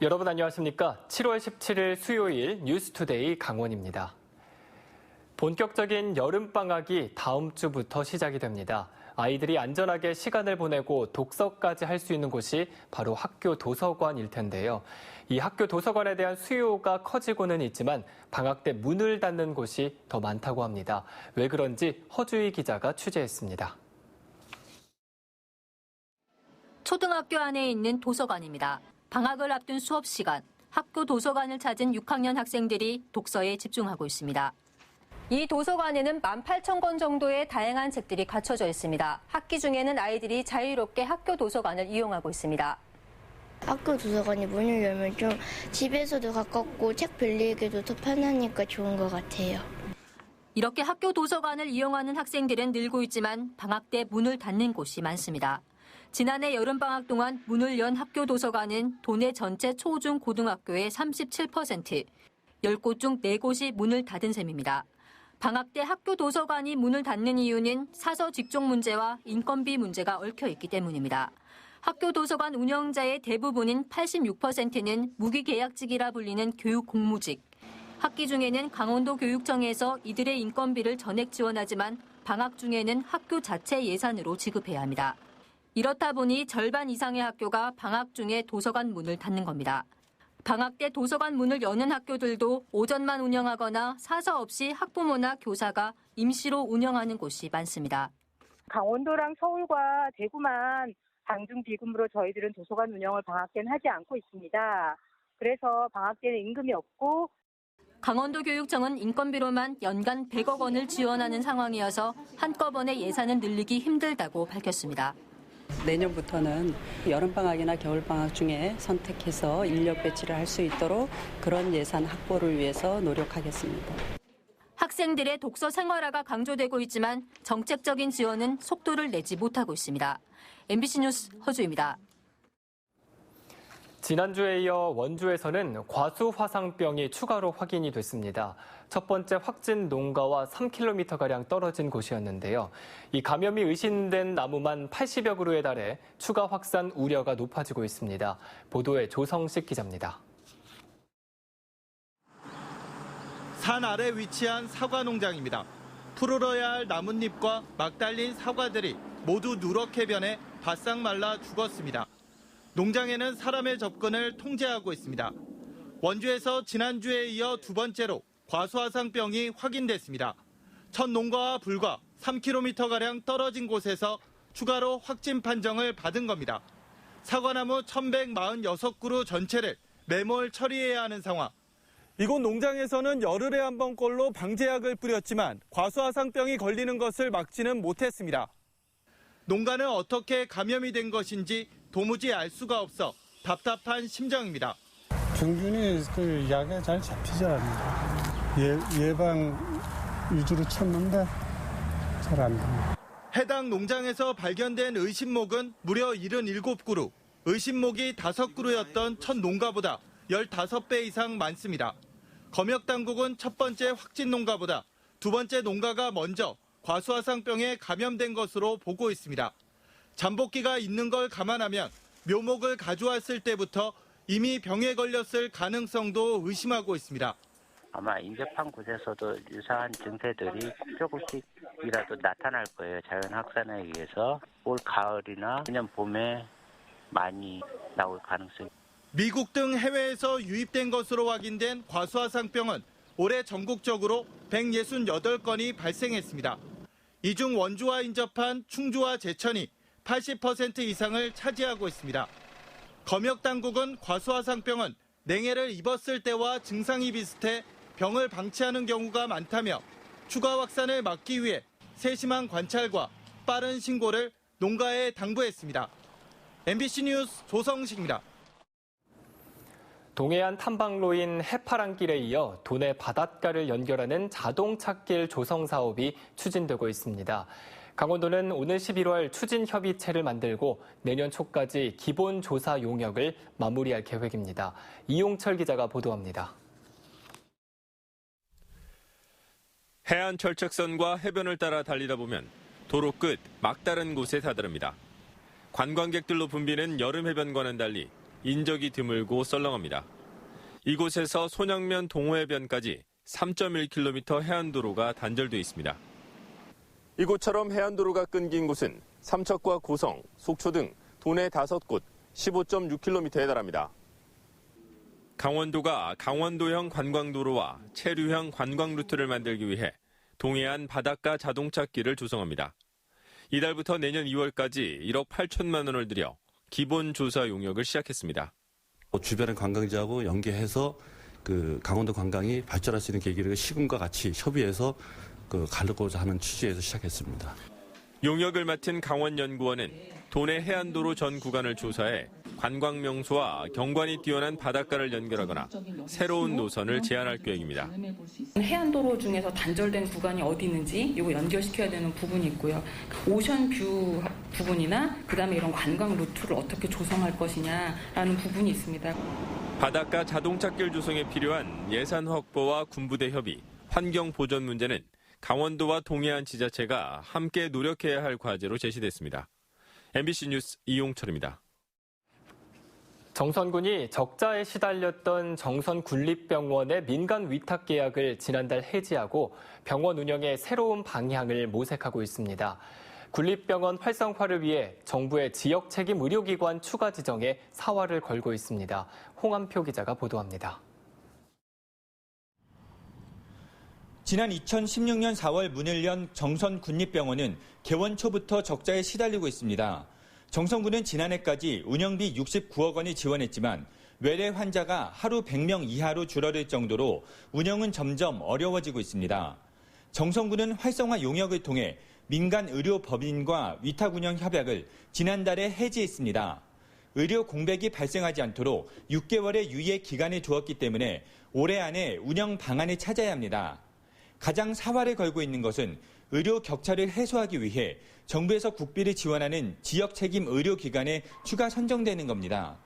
여러분 안녕하십니까? 7월 17일 수요일 뉴스투데이 강원입니다. 본격적인 여름방학이 다음 주부터 시작이 됩니다. 아이들이 안전하게 시간을 보내고 독서까지 할 수 있는 곳이 바로 학교 도서관일 텐데요. 이 학교 도서관에 대한 수요가 커지고는 있지만 방학 때 문을 닫는 곳이 더 많다고 합니다. 왜 그런지 허주희 기자가 취재했습니다. 초등학교 안에 있는 도서관입니다. 방학을 앞둔 수업 시간, 학교 도서관을 찾은 6학년 학생들이 독서에 집중하고 있습니다. 이 도서관에는 18,000권 정도의 다양한 책들이 갖춰져 있습니다. 학기 중에는 아이들이 자유롭게 학교 도서관을 이용하고 있습니다. 학교 도서관이 문을 열면 좀 집에서도 가깝고 책 빌리기도 더 편하니까 좋은 것 같아요. 이렇게 학교 도서관을 이용하는 학생들은 늘고 있지만 방학 때 문을 닫는 곳이 많습니다. 지난해 여름방학 동안 문을 연 학교 도서관은 도내 전체 초, 중, 고등학교의 37%, 10곳 중 4곳이 문을 닫은 셈입니다. 방학 때 학교 도서관이 문을 닫는 이유는 사서 직종 문제와 인건비 문제가 얽혀 있기 때문입니다. 학교 도서관 운영자의 대부분인 86%는 무기계약직이라 불리는 교육 공무직. 학기 중에는 강원도 교육청에서 이들의 인건비를 전액 지원하지만 방학 중에는 학교 자체 예산으로 지급해야 합니다. 이렇다 보니 절반 이상의 학교가 방학 중에 도서관 문을 닫는 겁니다. 방학 때 도서관 문을 여는 학교들도 오전만 운영하거나 사서 없이 학부모나 교사가 임시로 운영하는 곳이 많습니다. 강원도랑 서울과 대구만 방중 비금으로 저희들은 도서관 운영을 방학 때는 하지 않고 있습니다. 그래서 방학 때는 임금이 없고 강원도 교육청은 인건비로만 연간 100억 원을 지원하는 상황이어서 한꺼번에 예산을 늘리기 힘들다고 밝혔습니다. 내년부터는 여름방학이나 겨울방학 중에 선택해서 인력 배치를 할 수 있도록 그런 예산 확보를 위해서 노력하겠습니다. 학생들의 독서 생활화가 강조되고 있지만 정책적인 지원은 속도를 내지 못하고 있습니다. MBC 뉴스 허주입니다. 지난주에 이어 원주에서는 과수화상병이 추가로 확인이 됐습니다. 첫 번째 확진 농가와 3km가량 떨어진 곳이었는데요. 이 감염이 의심된 나무만 80여 그루에 달해 추가 확산 우려가 높아지고 있습니다. 보도에 조성식 기자입니다. 산 아래 위치한 사과 농장입니다. 푸르러야 할 나뭇잎과 막 달린 사과들이 모두 누렇게 변해 바싹 말라 죽었습니다. 농장에는 사람의 접근을 통제하고 있습니다. 원주에서 지난주에 이어 두 번째로 과수화상병이 확인됐습니다. 첫 농가와 불과 3km가량 떨어진 곳에서 추가로 확진 판정을 받은 겁니다. 사과나무 1,146그루 전체를 매몰 처리해야 하는 상황. 이곳 농장에서는 열흘에 한 번꼴로 방제약을 뿌렸지만 과수화상병이 걸리는 것을 막지는 못했습니다. 농가는 어떻게 감염이 된 것인지 도무지 알 수가 없어 답답한 심정입니다. 병균이 그 약에 잘 잡히지 않는다. 예방 위주로 쳤는데 잘 안 됩니다. 해당 농장에서 발견된 의심목은 무려 77그루, 의심목이 5그루였던 첫 농가보다 15배 이상 많습니다. 검역당국은 첫 번째 확진 농가보다 두 번째 농가가 먼저 과수화상병에 감염된 것으로 보고 있습니다. 잠복기가 있는 걸 감안하면 묘목을 가져왔을 때부터 이미 병에 걸렸을 가능성도 의심하고 있습니다. 아마 인접한 곳에서도 유사한 증세들이 조금씩이라도 나타날 거예요. 자연 확산에 의해서 올 가을이나 내년 봄에 많이 나올 가능성이. 미국 등 해외에서 유입된 것으로 확인된 과수화상병은 올해 전국적으로 168건이 발생했습니다. 이 중 원주와 인접한 충주와 제천이 80% 이상을 차지하고 있습니다. 검역당국은 과수화상병은 냉해를 입었을 때와 증상이 비슷해 병을 방치하는 경우가 많다며 추가 확산을 막기 위해 세심한 관찰과 빠른 신고를 농가에 당부했습니다. MBC 뉴스 조성식입니다. 동해안 탐방로인 해파랑길에 이어 도내 바닷가를 연결하는 자동찻길 조성 사업이 추진되고 있습니다. 강원도는 오는 11월 추진협의체를 만들고 내년 초까지 기본 조사 용역을 마무리할 계획입니다. 이용철 기자가 보도합니다. 해안 철책선과 해변을 따라 달리다 보면 도로 끝 막다른 곳에 다다릅니다. 관광객들로 붐비는 여름 해변과는 달리 인적이 드물고 썰렁합니다. 이곳에서 손양면 동호해변까지 3.1km 해안도로가 단절돼 있습니다. 이곳처럼 해안도로가 끊긴 곳은 삼척과 고성, 속초 등 도내 5곳 15.6km에 달합니다. 강원도가 강원도형 관광도로와 체류형 관광 루트를 만들기 위해 동해안 바닷가 자동차길을 조성합니다. 이달부터 내년 2월까지 1억 8천만 원을 들여 기본 조사 용역을 시작했습니다. 주변의 관광지하고 연계해서 강원도 관광이 발전할 수 있는 계기를 시군과 같이 협의해서 가려고자 하는 취지에서 시작했습니다. 용역을 맡은 강원연구원은 도내 해안도로 전 구간을 조사해 관광 명소와 경관이 뛰어난 바닷가를 연결하거나 새로운 노선을 제안할 계획입니다. 해안도로 중에서 단절된 구간이 어디 있는지 이거 연결시켜야 되는 부분이 있고요. 오션뷰 부분이나 그다음에 이런 관광 루트를 어떻게 조성할 것이냐라는 부분이 있습니다. 바닷가 자동차길 조성에 필요한 예산 확보와 군부대 협의, 환경 보전 문제는 강원도와 동해안 지자체가 함께 노력해야 할 과제로 제시됐습니다. MBC 뉴스 이용철입니다. 정선군이 적자에 시달렸던 정선군립병원의 민간 위탁 계약을 지난달 해지하고 병원 운영의 새로운 방향을 모색하고 있습니다. 군립병원 활성화를 위해 정부의 지역 책임 의료기관 추가 지정에 사활을 걸고 있습니다. 홍한표 기자가 보도합니다. 지난 2016년 4월 문을 연 정선군립병원은 개원 초부터 적자에 시달리고 있습니다. 정선군은 지난해까지 운영비 69억 원을 지원했지만 외래 환자가 하루 100명 이하로 줄어들 정도로 운영은 점점 어려워지고 있습니다. 정선군은 활성화 용역을 통해 민간 의료법인과 위탁 운영 협약을 지난달에 해지했습니다. 의료 공백이 발생하지 않도록 6개월의 유예 기간을 두었기 때문에 올해 안에 운영 방안을 찾아야 합니다. 가장 사활을 걸고 있는 것은 의료 격차를 해소하기 위해 정부에서 국비를 지원하는 지역 책임 의료기관에 추가 선정되는 겁니다.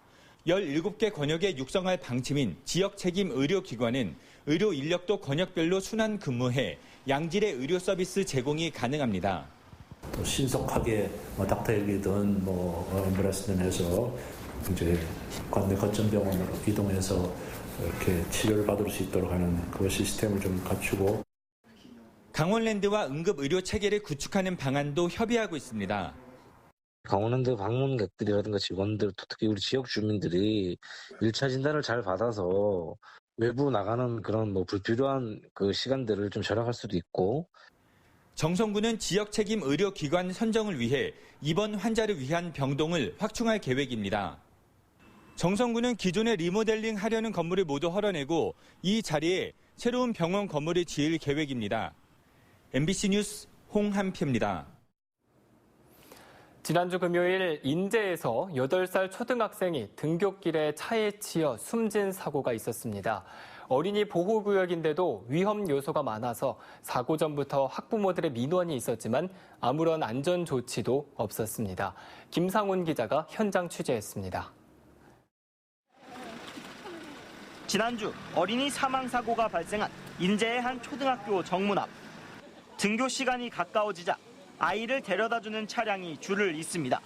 17개 권역에 육성할 방침인 지역 책임 의료기관은 의료 인력도 권역별로 순환 근무해 양질의 의료 서비스 제공이 가능합니다. 또 신속하게 닥터헬기든 앰뷸런스든 해서 이제 관내 거점 병원으로 이동해서 이렇게 치료를 받을 수 있도록 하는 그 시스템을 좀 갖추고. 강원랜드와 응급의료 체계를 구축하는 방안도 협의하고 있습니다. 강원랜드 방문객들이라든가 직원들, 특히 우리 지역 주민들이 1차 진단을 잘 받아서 외부 나가는 그런 불필요한 그 시간들을 좀 절약할 수도 있고. 정선군은 지역 책임 의료기관 선정을 위해 입원 환자를 위한 병동을 확충할 계획입니다. 정선군은 기존에 리모델링 하려는 건물을 모두 헐어내고 이 자리에 새로운 병원 건물을 지을 계획입니다. MBC 뉴스 홍한표입니다. 지난주 금요일 인제에서 8살 초등학생이 등굣길에 차에 치여 숨진 사고가 있었습니다. 어린이 보호구역인데도 위험 요소가 많아서 사고 전부터 학부모들의 민원이 있었지만 아무런 안전 조치도 없었습니다. 김상훈 기자가 현장 취재했습니다. 지난주 어린이 사망 사고가 발생한 인제의 한 초등학교 정문 앞. 등교 시간이 가까워지자 아이를 데려다주는 차량이 줄을 잇습니다.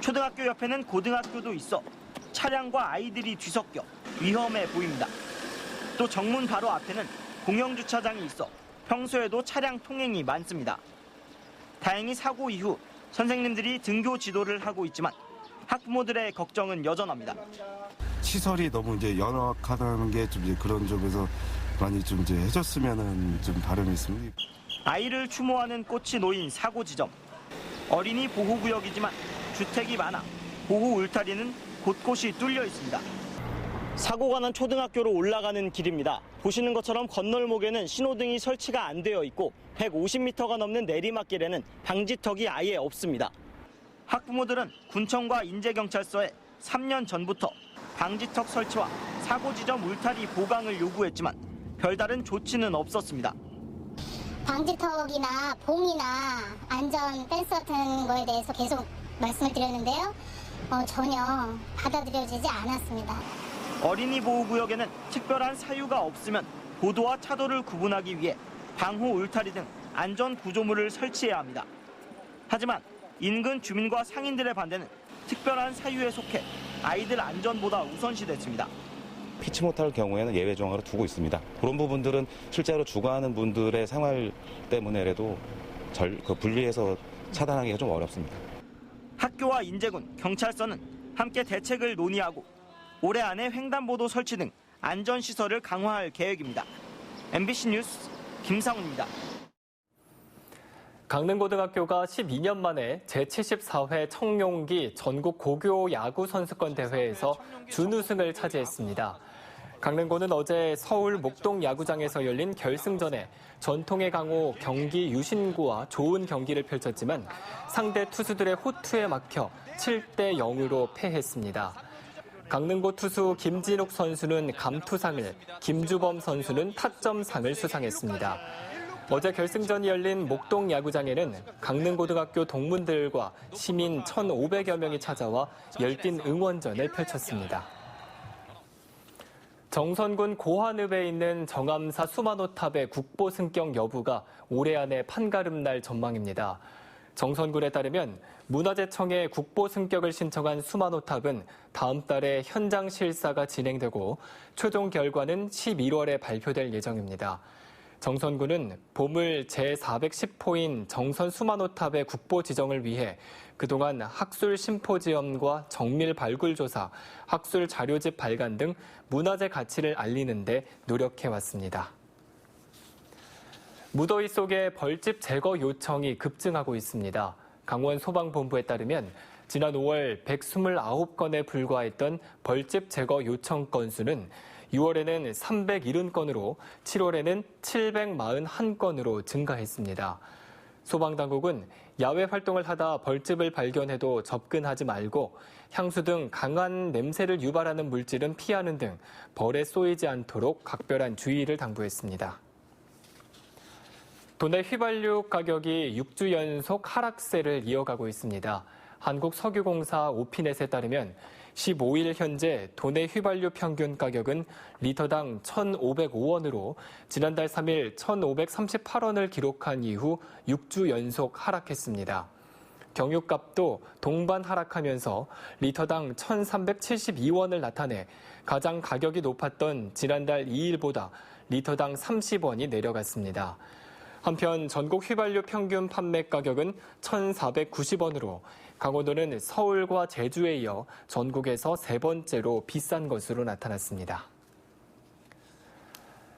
초등학교 옆에는 고등학교도 있어 차량과 아이들이 뒤섞여 위험해 보입니다. 또 정문 바로 앞에는 공영주차장이 있어 평소에도 차량 통행이 많습니다. 다행히 사고 이후 선생님들이 등교 지도를 하고 있지만 학부모들의 걱정은 여전합니다. 시설이 너무 열악하다는 게 좀 그런 점에서 많이 좀 해줬으면은 좀 바람이 있습니다. 아이를 추모하는 꽃이 놓인 사고 지점. 어린이 보호구역이지만 주택이 많아 보호 울타리는 곳곳이 뚫려 있습니다. 사고가 난 초등학교로 올라가는 길입니다. 보시는 것처럼 건널목에는 신호등이 설치가 안 되어 있고 150m가 넘는 내리막길에는 방지턱이 아예 없습니다. 학부모들은 군청과 인제경찰서에 3년 전부터 방지턱 설치와 사고 지점 울타리 보강을 요구했지만 별다른 조치는 없었습니다. 방지턱이나 봉이나 안전 펜스 같은 거에 대해서 계속 말씀을 드렸는데요. 전혀 받아들여지지 않았습니다. 어린이 보호구역에는 특별한 사유가 없으면 보도와 차도를 구분하기 위해 방호 울타리 등 안전 구조물을 설치해야 합니다. 하지만 인근 주민과 상인들의 반대는 특별한 사유에 속해 아이들 안전보다 우선시됐습니다. 피치 못할 경우에는 예외 조항으로 두고 있습니다. 그런 부분들은 실제로 주거하는 분들의 생활 때문에라도 분리해서 차단하기가 좀 어렵습니다. 학교와 인제군, 경찰서는 함께 대책을 논의하고 올해 안에 횡단보도 설치 등 안전시설을 강화할 계획입니다. MBC 뉴스 김상훈입니다. 강릉고등학교가 12년 만에 제74회 청룡기 전국 고교 야구 선수권 대회에서 준우승을 차지했습니다. 강릉고는 어제 서울 목동 야구장에서 열린 결승전에 전통의 강호 경기 유신구와 좋은 경기를 펼쳤지만 상대 투수들의 호투에 막혀 7대 0으로 패했습니다. 강릉고 투수 김진욱 선수는 감투상을, 김주범 선수는 타점상을 수상했습니다. 어제 결승전이 열린 목동 야구장에는 강릉고등학교 동문들과 시민 1,500여 명이 찾아와 열띤 응원전을 펼쳤습니다. 정선군 고한읍에 있는 정암사 수만호탑의 국보 승격 여부가 올해 안에 판가름날 전망입니다. 정선군에 따르면 문화재청에 국보 승격을 신청한 수만호탑은 다음 달에 현장 실사가 진행되고 최종 결과는 11월에 발표될 예정입니다. 정선군은 보물 제410호인 정선 수만호탑의 국보 지정을 위해 그동안 학술 심포지엄과 정밀 발굴 조사, 학술 자료집 발간 등 문화재 가치를 알리는 데 노력해왔습니다. 무더위 속에 벌집 제거 요청이 급증하고 있습니다. 강원 소방본부에 따르면 지난 5월 129건에 불과했던 벌집 제거 요청 건수는 6월에는 370건으로 7월에는 741건으로 증가했습니다. 소방당국은 야외 활동을 하다 벌집을 발견해도 접근하지 말고 향수 등 강한 냄새를 유발하는 물질은 피하는 등 벌에 쏘이지 않도록 각별한 주의를 당부했습니다. 도내 휘발유 가격이 6주 연속 하락세를 이어가고 있습니다. 한국석유공사 오피넷에 따르면 15일 현재 도내 휘발유 평균 가격은 리터당 1,505원으로 지난달 3일 1,538원을 기록한 이후 6주 연속 하락했습니다. 경유값도 동반 하락하면서 리터당 1,372원을 나타내 가장 가격이 높았던 지난달 2일보다 리터당 30원이 내려갔습니다. 한편 전국 휘발유 평균 판매 가격은 1,490원으로 강원도는 서울과 제주에 이어 전국에서 세 번째로 비싼 것으로 나타났습니다.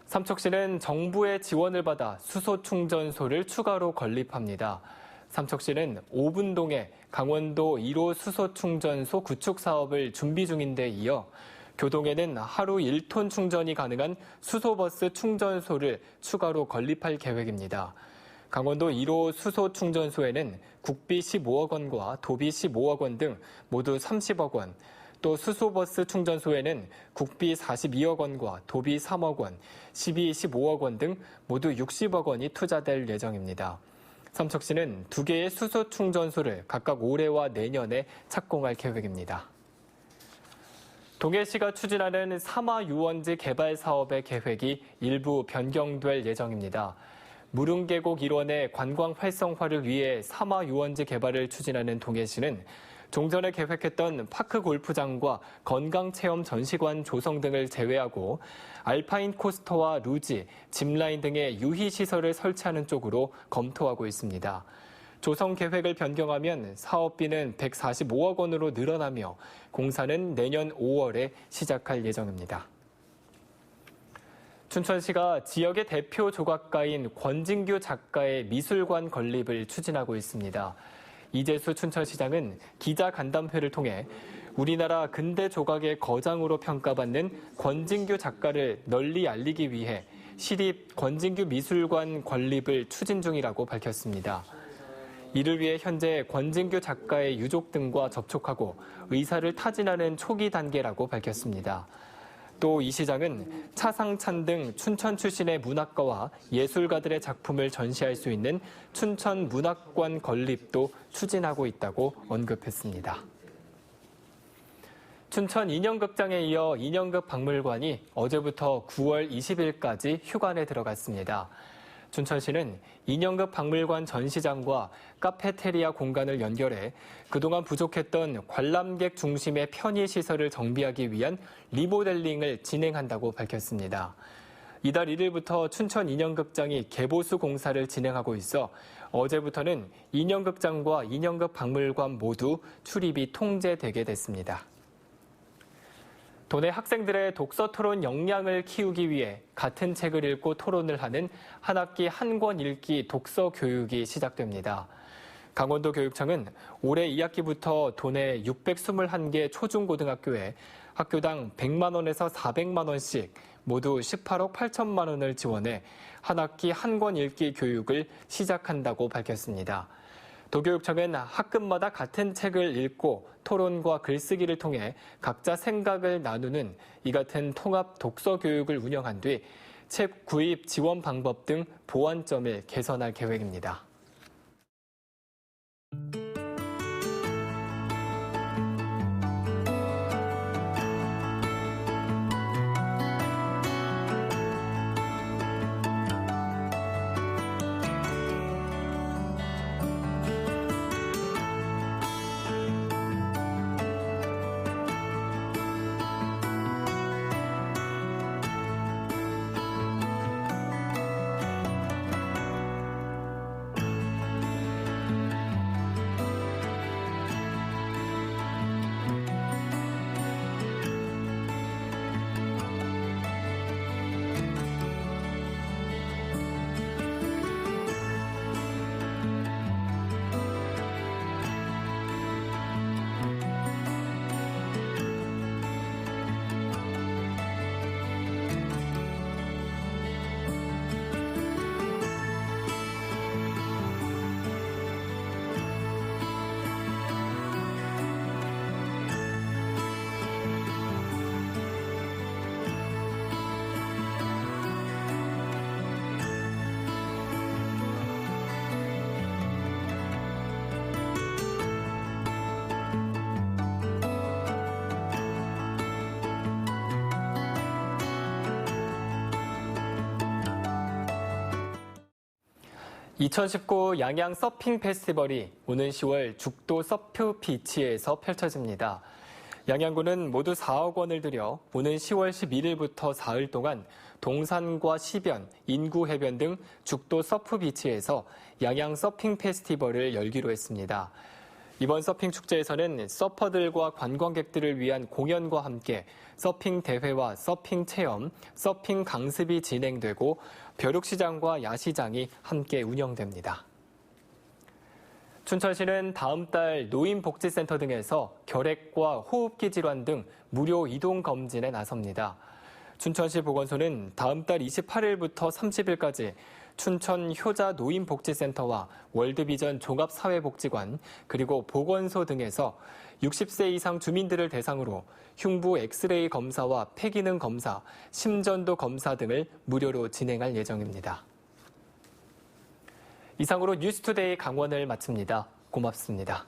삼척시는 정부의 지원을 받아 수소 충전소를 추가로 건립합니다. 삼척시는 오분동에 강원도 1호 수소 충전소 구축 사업을 준비 중인 데 이어 교동에는 하루 1톤 충전이 가능한 수소버스 충전소를 추가로 건립할 계획입니다. 강원도 1호 수소 충전소에는 국비 15억 원과 도비 15억 원 등 모두 30억 원, 또 수소버스 충전소에는 국비 42억 원과 도비 3억 원, 시비 15억 원 등 모두 60억 원이 투자될 예정입니다. 삼척시는 2개의 수소 충전소를 각각 올해와 내년에 착공할 계획입니다. 동해시가 추진하는 사마유원지 개발 사업의 계획이 일부 변경될 예정입니다. 무릉계곡 일원의 관광 활성화를 위해 사마유원지 개발을 추진하는 동해시는 종전에 계획했던 파크 골프장과 건강체험 전시관 조성 등을 제외하고 알파인 코스터와 루지, 짚라인 등의 유희시설을 설치하는 쪽으로 검토하고 있습니다. 조성 계획을 변경하면 사업비는 145억 원으로 늘어나며 공사는 내년 5월에 시작할 예정입니다. 춘천시가 지역의 대표 조각가인 권진규 작가의 미술관 건립을 추진하고 있습니다. 이재수 춘천시장은 기자간담회를 통해 우리나라 근대 조각의 거장으로 평가받는 권진규 작가를 널리 알리기 위해 시립 권진규 미술관 건립을 추진 중이라고 밝혔습니다. 이를 위해 현재 권진규 작가의 유족 등과 접촉하고 의사를 타진하는 초기 단계라고 밝혔습니다. 또 이 시장은 차상찬 등 춘천 출신의 문학가와 예술가들의 작품을 전시할 수 있는 춘천 문학관 건립도 추진하고 있다고 언급했습니다. 춘천 인형극장에 이어 인형극 박물관이 어제부터 9월 20일까지 휴관에 들어갔습니다. 춘천시는 인형극 박물관 전시장과 카페테리아 공간을 연결해 그동안 부족했던 관람객 중심의 편의시설을 정비하기 위한 리모델링을 진행한다고 밝혔습니다. 이달 1일부터 춘천 인형극장이 개보수 공사를 진행하고 있어 어제부터는 인형극장과 인형극 박물관 모두 출입이 통제되게 됐습니다. 도내 학생들의 독서 토론 역량을 키우기 위해 같은 책을 읽고 토론을 하는 한 학기 한 권 읽기 독서 교육이 시작됩니다. 강원도 교육청은 올해 2학기부터 도내 621개 초중고등학교에 학교당 100만 원에서 400만 원씩 모두 18억 8천만 원을 지원해 한 학기 한 권 읽기 교육을 시작한다고 밝혔습니다. 도교육청은 학급마다 같은 책을 읽고 토론과 글쓰기를 통해 각자 생각을 나누는 이 같은 통합 독서 교육을 운영한 뒤 책 구입 지원 방법 등 보완점을 개선할 계획입니다. (2019) 양양 서핑 페스티벌이 오는 10월 죽도 서프 비치에서 펼쳐집니다. 양양군은 모두 4억 원을 들여 오는 10월 11일부터 사흘 동안 동산과 시변, 인구해변 등 죽도 서프 비치에서 양양 서핑 페스티벌을 열기로 했습니다. 이번 서핑 축제에서는 서퍼들과 관광객들을 위한 공연과 함께 서핑 대회와 서핑 체험, 서핑 강습이 진행되고 벼룩시장과 야시장이 함께 운영됩니다. 춘천시는 다음 달 노인복지센터 등에서 결핵과 호흡기 질환 등 무료 이동 검진에 나섭니다. 춘천시 보건소는 다음 달 28일부터 30일까지 춘천 효자 노인복지센터와 월드비전 종합사회복지관 그리고 보건소 등에서 60세 이상 주민들을 대상으로 흉부 엑스레이 검사와 폐기능 검사, 심전도 검사 등을 무료로 진행할 예정입니다. 이상으로 뉴스투데이 강원을 마칩니다. 고맙습니다.